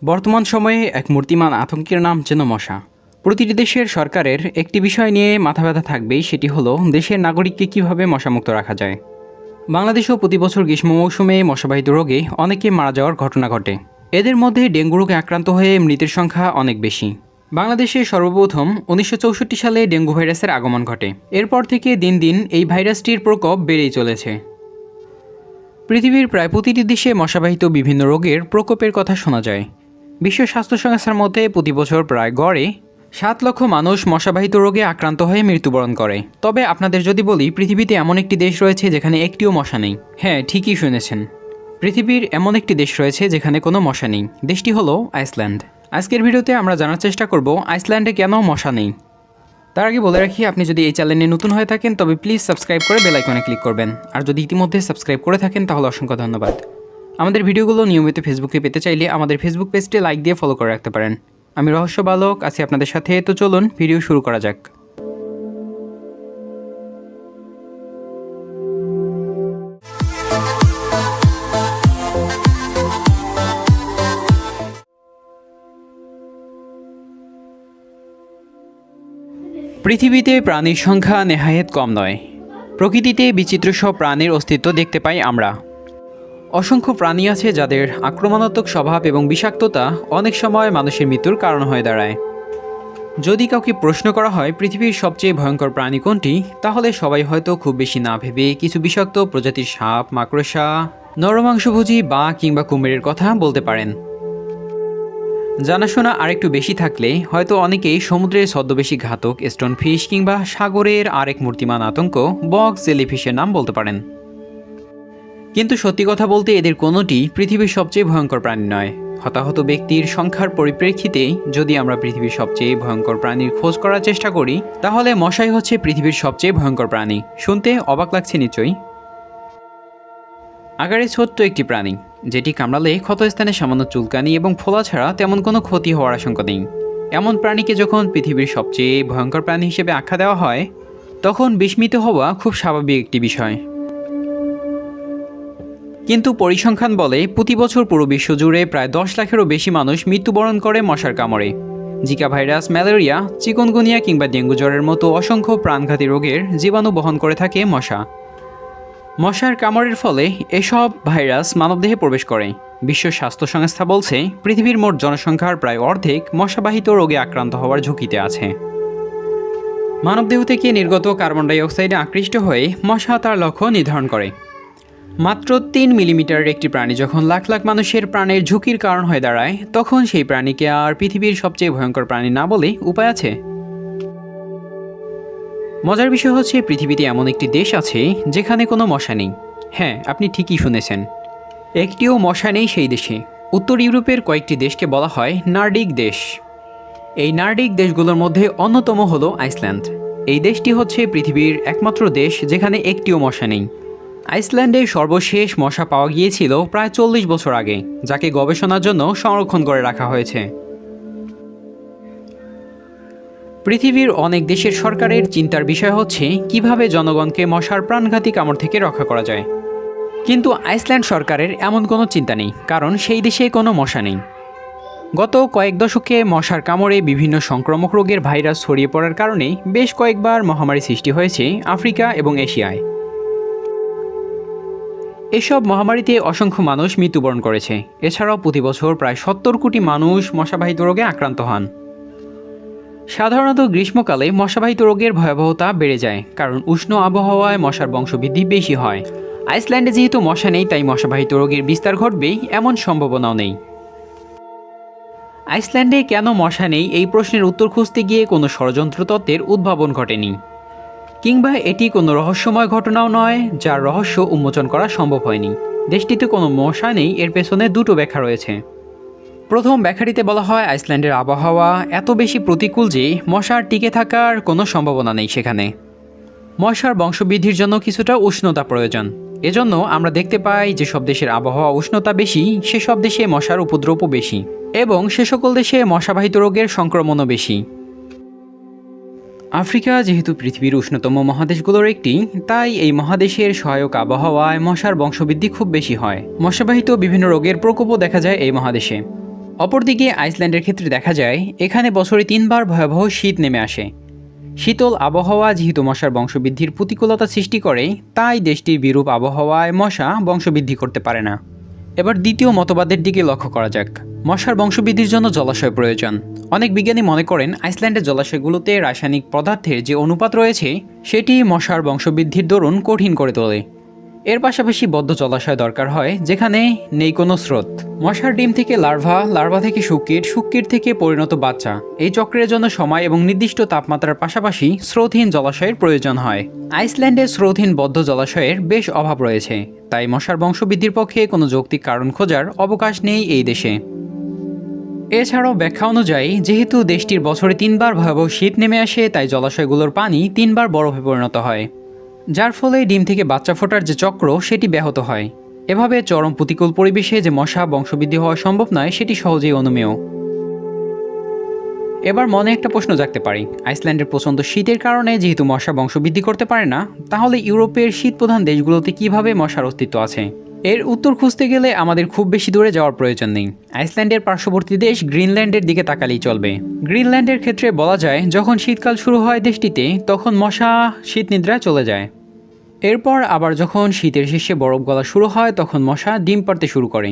বর্তমান সময়ে এক মূর্তিমান আতঙ্কের নাম যেন মশা। প্রতিটি দেশের সরকারের একটি বিষয় নিয়ে মাথা ব্যথা থাকবেই, সেটি হলো দেশের নাগরিককে কীভাবে মশামুক্ত রাখা যায়। বাংলাদেশেও প্রতি বছর গ্রীষ্ম মৌসুমে মশাবাহিত রোগে অনেকে মারা যাওয়ার ঘটনা ঘটে। এদের মধ্যে ডেঙ্গু রোগে আক্রান্ত হয়ে মৃতের সংখ্যা অনেক বেশি। বাংলাদেশে সর্বপ্রথম 1964 সালে ডেঙ্গু ভাইরাসের আগমন ঘটে। এরপর থেকে দিন দিন এই ভাইরাসটির প্রকোপ বেড়েই চলেছে। পৃথিবীর প্রায় প্রতিটি দেশে মশাবাহিত বিভিন্ন রোগের প্রকোপের কথা শোনা যায়। বিশ্ব স্বাস্থ্য সংস্থার মতে প্রতি বছর প্রায় গড়ে 7 লক্ষ মানুষ মশাবাহিত রোগে আক্রান্ত হয়ে মৃত্যুবরণ করে। তবে আপনাদের যদি বলি, পৃথিবীতে এমন একটি দেশ রয়েছে যেখানে একটিও মশা নেই। হ্যাঁ, ঠিকই শুনেছেন, পৃথিবীর এমন একটি দেশ রয়েছে যেখানে কোনো মশা নেই। দেশটি হলো আইসল্যান্ড। আজকের ভিডিওতে আমরা জানার চেষ্টা করব আইসল্যান্ডে কেন মশা নেই। তার আগে বলে রাখি, আপনি যদি এই চ্যানেলে নতুন হয়ে থাকেন তবে প্লিজ সাবস্ক্রাইব করে বেল আইকনে ক্লিক করবেন। আর যদি ইতিমধ্যে সাবস্ক্রাইব করে থাকেন তাহলে অসংখ্য ধন্যবাদ। আমাদের ভিডিওগুলো নিয়মিত ফেসবুকে পেতে চাইলে আমাদের ফেসবুক পেজটি লাইক দিয়ে ফলো করে রাখতে পারেন। আমি রহস্য বালক আছি আপনাদের সাথে, তো চলুন ভিডিও শুরু করা যাক। পৃথিবীতে প্রাণীর সংখ্যা নেহায়েত কম নয়। প্রকৃতিতে বিচিত্র সব প্রাণীর অস্তিত্ব দেখতে পাই আমরা। অসংখ্য প্রাণী আছে যাদের আক্রমণাত্মক স্বভাব এবং বিষাক্ততা অনেক সময় মানুষের মৃত্যুর কারণ হয়ে দাঁড়ায়। যদি কাউকে প্রশ্ন করা হয় পৃথিবীর সবচেয়ে ভয়ঙ্কর প্রাণী কোনটি, তাহলে সবাই হয়তো খুব বেশি না ভেবে কিছু বিষাক্ত প্রজাতির সাপ, মাকড়সা, নরমাংসভোজী বাঘ কিংবা কুমিরের কথা বলতে পারেন। জানাশোনা আরেকটু বেশি থাকলে হয়তো অনেকেই সমুদ্রের ছদ্মবেশী ঘাতক স্টোনফিশ কিংবা সাগরের আরেক মূর্তিমান আতঙ্ক বক জেলিফিশের নাম বলতে পারেন। কিন্তু সত্যি কথা বলতে এদের কোনোটি পৃথিবীর সবচেয়ে ভয়ঙ্কর প্রাণী নয়। হতাহত ব্যক্তির সংখ্যার পরিপ্রেক্ষিতে যদি আমরা পৃথিবীর সবচেয়ে ভয়ঙ্কর প্রাণীর খোঁজ করার চেষ্টা করি, তাহলে মশাই হচ্ছে পৃথিবীর সবচেয়ে ভয়ঙ্কর প্রাণী। শুনতে অবাক লাগছে নিশ্চয়ই। আগারে ছোট্ট একটি প্রাণী, যেটি কামড়ালে ক্ষতস্থানে সামান্য চুলকানি এবং ফোলা ছাড়া তেমন কোনো ক্ষতি হওয়ার আশঙ্কা নেই। এমন প্রাণীকে যখন পৃথিবীর সবচেয়ে ভয়ঙ্কর প্রাণী হিসেবে আখ্যা দেওয়া হয়, তখন বিস্মিত হওয়া খুব স্বাভাবিক একটি বিষয়। কিন্তু পরিসংখ্যান বলে প্রতি বছর পুরো বিশ্ব জুড়ে প্রায় 10 লাখেরও বেশি মানুষ মৃত্যুবরণ করে মশার কামড়ে। জিকা ভাইরাস, ম্যালেরিয়া, চিকুনগুনিয়া কিংবা ডেঙ্গু জ্বরের মতো অসংখ্য প্রাণঘাতী রোগের জীবাণু বহন করে থাকে মশা। মশার কামড়ের ফলে এসব ভাইরাস মানবদেহে প্রবেশ করে। বিশ্ব স্বাস্থ্য সংস্থা বলছে পৃথিবীর মোট জনসংখ্যার প্রায় অর্ধেক মশাবাহিত রোগে আক্রান্ত হওয়ার ঝুঁকিতে আছে। মানবদেহ থেকে নির্গত কার্বন ডাই অক্সাইডে আকৃষ্ট হয়ে মশা তার লক্ষ্য নির্ধারণ করে। মাত্র 3 মিলিমিটারের একটি প্রাণী যখন লাখ লাখ মানুষের প্রাণের ঝুঁকির কারণ হয়ে দাঁড়ায়, তখন সেই প্রাণীকে আর পৃথিবীর সবচেয়ে ভয়ঙ্কর প্রাণী না বলে উপায় আছে? মজার বিষয় হচ্ছে পৃথিবীতে এমন একটি দেশ আছে যেখানে কোনো মশা নেই। হ্যাঁ, আপনি ঠিকই শুনেছেন, একটিও মশা নেই সেই দেশে। উত্তর ইউরোপের কয়েকটি দেশকে বলা হয় নার্ডিক দেশ। এই নার্ডিক দেশগুলোর মধ্যে অন্যতম হলো আইসল্যান্ড। এই দেশটি হচ্ছে পৃথিবীর একমাত্র দেশ যেখানে একটিও মশা নেই। আইসল্যান্ডে সর্বশেষ মশা পাওয়া গিয়েছিল প্রায় 40 বছর আগে, যাকে গবেষণার জন্য সংরক্ষণ করে রাখা হয়েছে। পৃথিবীর অনেক দেশের সরকারের চিন্তার বিষয় হচ্ছে কিভাবে জনগণকে মশার প্রাণঘাতী কামড় থেকে রক্ষা করা যায়। কিন্তু আইসল্যান্ড সরকারের এমন কোনো চিন্তা নেই, কারণ সেই দেশে কোনো মশা নেই। গত কয়েক দশকে মশার কামড়ে বিভিন্ন সংক্রামক রোগের ভাইরাস ছড়িয়ে পড়ার কারণে বেশ কয়েকবার মহামারী সৃষ্টি হয়েছে আফ্রিকা এবং এশিয়ায়। এসব মহামারীতে অসংখ্য মানুষ মৃত্যুবরণ করেছে। এছাড়াও প্রতি বছর প্রায় 70 কোটি মানুষ মশাবাহিত রোগে আক্রান্ত হন। সাধারণত গ্রীষ্মকালে মশাবাহিত রোগের ভয়াবহতা বেড়ে যায়, কারণ উষ্ণ আবহাওয়ায় মশার বংশবৃদ্ধি বেশি হয়। আইসল্যান্ডে যেহেতু মশা নেই, তাই মশাবাহিত রোগের বিস্তার ঘটবে এমন সম্ভাবনাও নেই। আইসল্যান্ডে কেন মশা নেই এই প্রশ্নের উত্তর খুঁজতে গিয়ে কোনো ষড়যন্ত্র তত্ত্বের উদ্ভাবন ঘটেনি, কিংবা এটি কোনো রহস্যময় ঘটনাও নয় যার রহস্য উন্মোচন করা সম্ভব হয়নি। দেশটিতে কোনো মশা নেই, এর পেছনে দুটো ব্যাখ্যা রয়েছে। প্রথম ব্যাখ্যাটিতে বলা হয় আইসল্যান্ডের আবহাওয়া এত বেশি প্রতিকূল যে মশার টিকে থাকার কোনো সম্ভাবনা নেই সেখানে। মশার বংশবৃদ্ধির জন্য কিছুটা উষ্ণতা প্রয়োজন। এজন্য আমরা দেখতে পাই যেসব দেশের আবহাওয়া উষ্ণতা বেশি সেসব দেশে মশার উপদ্রবও বেশি, এবং সে সকল দেশে মশাবাহিত রোগের সংক্রমণও বেশি। আফ্রিকা যেহেতু পৃথিবীর উষ্ণতম মহাদেশগুলোর একটি, তাই এই মহাদেশের সহায়ক আবহাওয়ায় মশার বংশবৃদ্ধি খুব বেশি হয়। মশাবাহিত বিভিন্ন রোগের প্রকোপও দেখা যায় এই মহাদেশে। অপরদিকে আইসল্যান্ডের ক্ষেত্রে দেখা যায় এখানে বছরে 3বার ভয়াবহ শীত নেমে আসে। শীতল আবহাওয়া যেহেতু মশার বংশবৃদ্ধির প্রতিকূলতা সৃষ্টি করে, তাই দেশটির বিরূপ আবহাওয়ায় মশা বংশবৃদ্ধি করতে পারে না। এবার দ্বিতীয় মতবাদের দিকে লক্ষ্য করা যাক। মশার বংশবৃদ্ধির জন্য জলাশয় প্রয়োজন। অনেক বিজ্ঞানী মনে করেন আইসল্যান্ডের জলাশয়গুলোতে রাসায়নিক পদার্থের যে অনুপাত রয়েছে সেটি মশার বংশবৃদ্ধির দরুন কঠিন করে তোলে। এর পাশাপাশি বদ্ধ জলাশয় দরকার হয় যেখানে নেই কোনো স্রোত। মশার ডিম থেকে লার্ভা থেকে শুক্কিট থেকে পরিণত বাচ্চা, এই চক্রের জন্য সময় এবং নির্দিষ্ট তাপমাত্রার পাশাপাশি স্রোতহীন জলাশয়ের প্রয়োজন হয়। আইসল্যান্ডে স্রোতহীন বদ্ধ জলাশয়ের বেশ অভাব রয়েছে, তাই মশার বংশবৃদ্ধির পক্ষে কোনো যৌক্তিক কারণ খোঁজার অবকাশ নেই এই দেশে। এছাড়াও ব্যাখ্যা অনুযায়ী যেহেতু দেশটির বছরে 3বার ভয়াবহ শীত নেমে আসে, তাই জলাশয়গুলোর পানি 3বার বরফে পরিণত হয়, যার ফলে ডিম থেকে বাচ্চা ফোটার যে চক্র সেটি ব্যাহত হয়। এভাবে চরম প্রতিকূল পরিবেশে যে মশা বংশবৃদ্ধি হওয়া সম্ভব নয় সেটি সহজেই অনুমেয়। এবার মনে একটা প্রশ্ন জাগতে পারে, আইসল্যান্ডের প্রচণ্ড শীতের কারণে যেহেতু মশা বংশবৃদ্ধি করতে পারে না, তাহলে ইউরোপের শীতপ্রধান দেশগুলোতে কিভাবে মশার অস্তিত্ব আছে? এর উত্তর খুঁজতে গেলে আমাদের খুব বেশি দূরে যাওয়ার প্রয়োজন নেই। আইসল্যান্ডের পার্শ্ববর্তী দেশ গ্রিনল্যান্ডের দিকে তাকালেই চলবে। গ্রিনল্যান্ডের ক্ষেত্রে বলা যায় যখন শীতকাল শুরু হয় দেশটিতে, তখন মশা শীতনিদ্রায় চলে যায়। এরপর আবার যখন শীতের শেষে বরফ গলা শুরু হয় তখন মশা ডিম পাড়তে শুরু করে।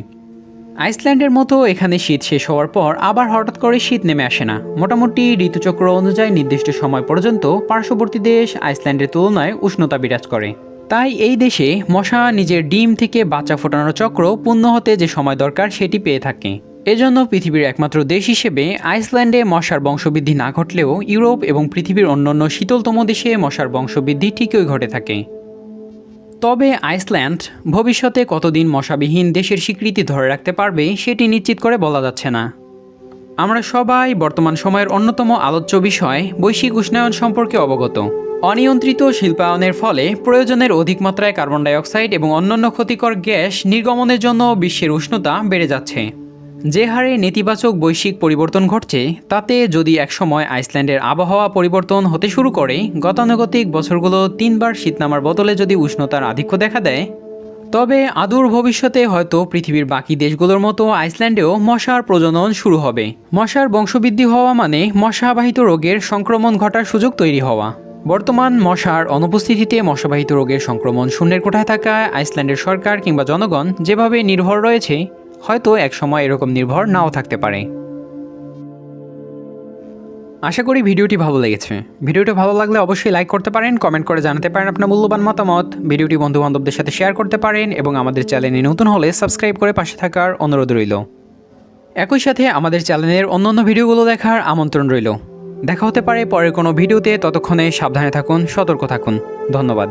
আইসল্যান্ডের মতো এখানে শীত শেষ হওয়ার পর আবার হঠাৎ করে শীত নেমে আসে না। মোটামুটি ঋতুচক্র অনুযায়ী নির্দিষ্ট সময় পর্যন্ত পার্শ্ববর্তী দেশ আইসল্যান্ডের তুলনায় উষ্ণতা বিরাজ করে। তাই এই দেশে মশা নিজের ডিম থেকে বাচ্চা ফোটানোর চক্র পূর্ণ হতে যে সময় দরকার সেটি পেয়ে থাকে। এজন্য পৃথিবীর একমাত্র দেশ হিসেবে আইসল্যান্ডে মশার বংশবৃদ্ধি না ঘটলেও ইউরোপ এবং পৃথিবীর অন্যান্য শীতলতম দেশে মশার বংশবৃদ্ধি ঠিকই ঘটে থাকে। তবে আইসল্যান্ড ভবিষ্যতে কতদিন মশাবিহীন দেশের স্বীকৃতি ধরে রাখতে পারবে সেটি নিশ্চিত করে বলা যাচ্ছে না। আমরা সবাই বর্তমান সময়ের অন্যতম আলোচ্য বিষয় বৈশ্বিক উষ্ণায়ন সম্পর্কে অবগত। অনিয়ন্ত্রিত শিল্পায়নের ফলে প্রয়োজনের অধিক মাত্রায় কার্বন ডাইঅক্সাইড এবং অন্যান্য ক্ষতিকর গ্যাস নির্গমনের জন্য বিশ্বের উষ্ণতা বেড়ে যাচ্ছে। যে হারে নেতিবাচক বৈশ্বিক পরিবর্তন ঘটছে, তাতে যদি একসময় আইসল্যান্ডের আবহাওয়া পরিবর্তন হতে শুরু করে, গতানুগতিক বছরগুলো 3বার শীত নামার বদলে যদি উষ্ণতার আধিক্য দেখা দেয়, তবে আদূর ভবিষ্যতে হয়তো পৃথিবীর বাকি দেশগুলোর মতো আইসল্যান্ডেও মশার প্রজনন শুরু হবে। মশার বংশবৃদ্ধি হওয়া মানে মশাবাহিত রোগের সংক্রমণ ঘটার সুযোগ তৈরি হওয়া। বর্তমান মশার অনুপস্থিতিতে মশাবাহিত রোগের সংক্রমণ শূন্যের কোঠায় থাকা আইসল্যান্ডের সরকার কিংবা জনগণ যেভাবে নির্ভর রয়েছে, হয়তো একসময় এরকম নির্ভর নাও থাকতে পারে। আশা করি ভিডিওটি ভালো লেগেছে। ভিডিওটি ভালো লাগলে অবশ্যই লাইক করতে পারেন, কমেন্ট করে জানাতে পারেন আপনার মূল্যবান মতামত। ভিডিওটি বন্ধুবান্ধবদের সাথে শেয়ার করতে পারেন এবং আমাদের চ্যানেলে নতুন হলে সাবস্ক্রাইব করে পাশে থাকার অনুরোধ রইল। একই সাথে আমাদের চ্যানেলের অন্যান্য ভিডিওগুলো দেখার আমন্ত্রণ রইল। দেখা হতে পারে পরের কোনো ভিডিওতে। ততক্ষণে সাবধানে থাকুন, সতর্ক থাকুন। ধন্যবাদ।